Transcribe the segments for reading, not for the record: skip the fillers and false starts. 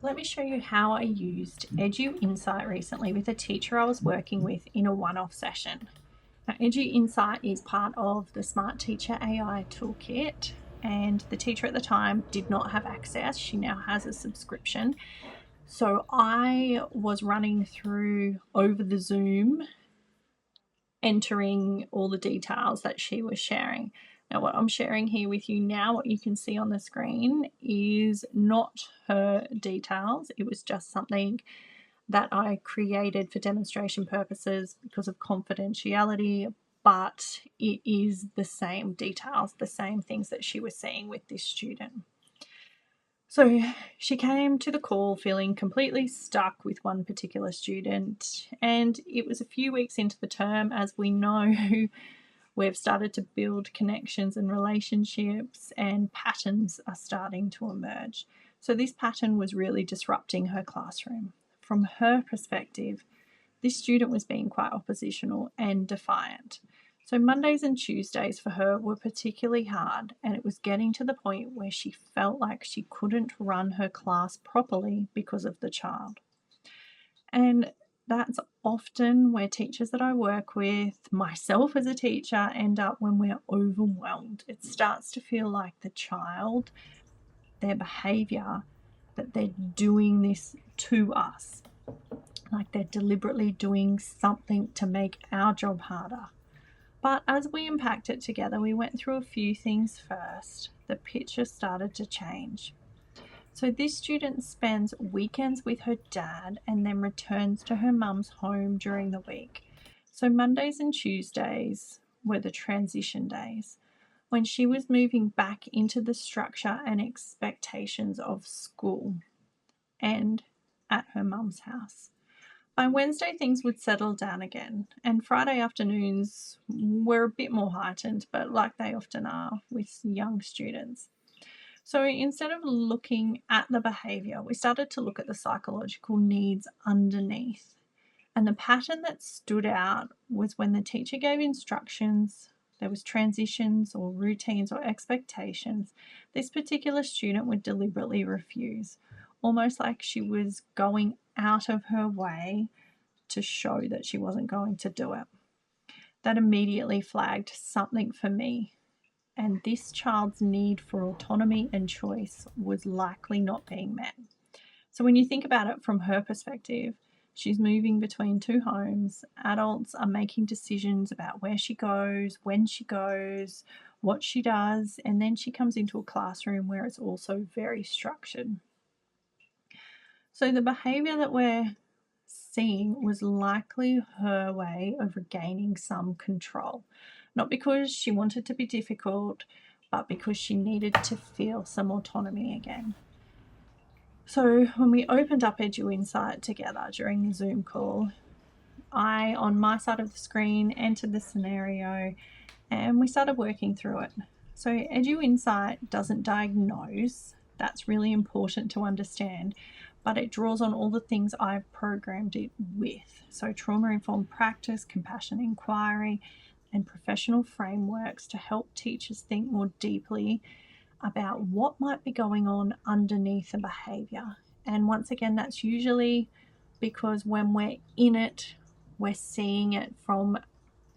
Let me show you how I used EduInsight recently with a teacher I was working with in a one-off session. Now, EduInsight is part of the Smart Teacher AI Toolkit, and the teacher at the time did not have access. She now has a subscription. So I was running through over the Zoom, entering all the details that she was sharing. Now, what I'm sharing here with you now, what you can see on the screen, is not her details. It was just something that I created for demonstration purposes because of confidentiality, but it is the same details, the same things that she was seeing with this student. So she came to the call feeling completely stuck with one particular student, and it was a few weeks into the term. As we know, we've started to build connections and relationships, and patterns are starting to emerge. So this pattern was really disrupting her classroom. From her perspective, this student was being quite oppositional and defiant. So Mondays and Tuesdays for her were particularly hard, and it was getting to the point where she felt like she couldn't run her class properly because of the child. And that's often where teachers that I work with, myself as a teacher, end up when we're overwhelmed. It starts to feel like the child, their behaviour, that they're doing this to us, like they're deliberately doing something to make our job harder. But as we unpacked it together, we went through a few things first. The picture started to change. So this student spends weekends with her dad and then returns to her mum's home during the week. So Mondays and Tuesdays were the transition days when she was moving back into the structure and expectations of school and at her mum's house. By Wednesday, things would settle down again, and Friday afternoons were a bit more heightened, but like they often are with young students. So instead of looking at the behaviour, we started to look at the psychological needs underneath. And the pattern that stood out was when the teacher gave instructions, there was transitions or routines or expectations, this particular student would deliberately refuse, almost like she was going out of her way to show that she wasn't going to do it. That immediately flagged something for me, and this child's need for autonomy and choice was likely not being met. So when you think about it from her perspective, she's moving between two homes. Adults are making decisions about where she goes, when she goes, what she does, and then she comes into a classroom where it's also very structured. So the behaviour that we're seeing was likely her way of regaining some control, not because she wanted to be difficult, but because she needed to feel some autonomy again. So when we opened up EduInsight together during the Zoom call, I, on my side of the screen, entered the scenario and we started working through it. So EduInsight doesn't diagnose, that's really important to understand, but it draws on all the things I've programmed it with. So trauma-informed practice, compassion inquiry, and professional frameworks to help teachers think more deeply about what might be going on underneath the behaviour. And once again, that's usually because when we're in it, we're seeing it from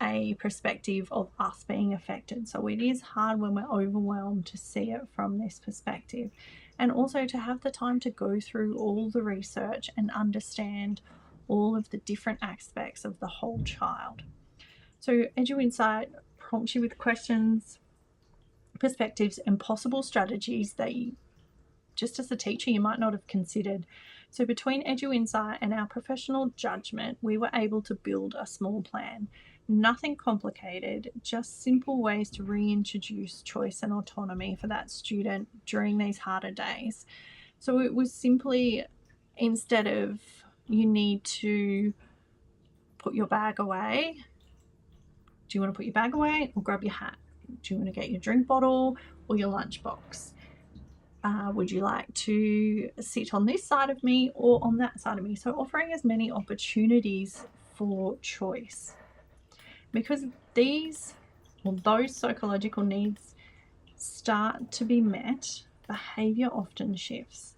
a perspective of us being affected. So it is hard when we're overwhelmed to see it from this perspective, and also to have the time to go through all the research and understand all of the different aspects of the whole child. So EduInsight prompts you with questions, perspectives, and possible strategies that you, just as a teacher, you might not have considered. So between EduInsight and our professional judgment, we were able to build a small plan. Nothing complicated, just simple ways to reintroduce choice and autonomy for that student during these harder days. So it was simply, instead of you need to put your bag away, do you want to put your bag away or grab your hat? Do you want to get your drink bottle or your lunchbox? Would you like to sit on this side of me or on that side of me? So offering as many opportunities for choice, because those psychological needs start to be met, behaviour often shifts.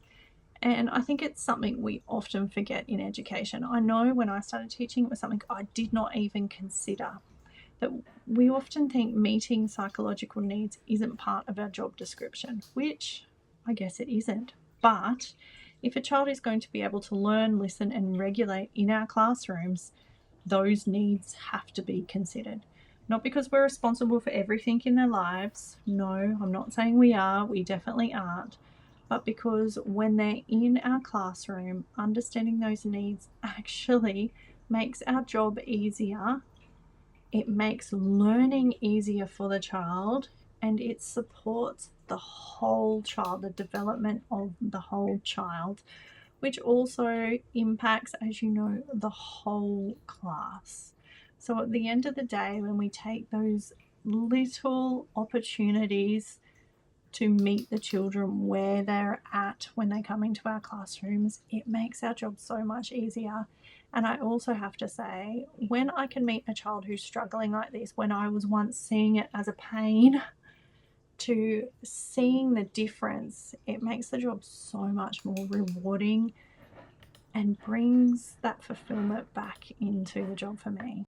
And I think it's something we often forget in education. I know when I started teaching, it was something I did not even consider. That we often think meeting psychological needs isn't part of our job description, which I guess it isn't. But if a child is going to be able to learn, listen, and regulate in our classrooms, those needs have to be considered. Not because we're responsible for everything in their lives. No, I'm not saying we are. We definitely aren't. But because when they're in our classroom, understanding those needs actually makes our job easier. It makes learning easier for the child, and it supports the whole child, the development of the whole child, which also impacts, as you know, the whole class. So at the end of the day, when we take those little opportunities to meet the children where they're at when they come into our classrooms, it makes our job so much easier. And I also have to say, when I can meet a child who's struggling like this, when I was once seeing it as a pain, to seeing the difference, it makes the job so much more rewarding and brings that fulfillment back into the job for me.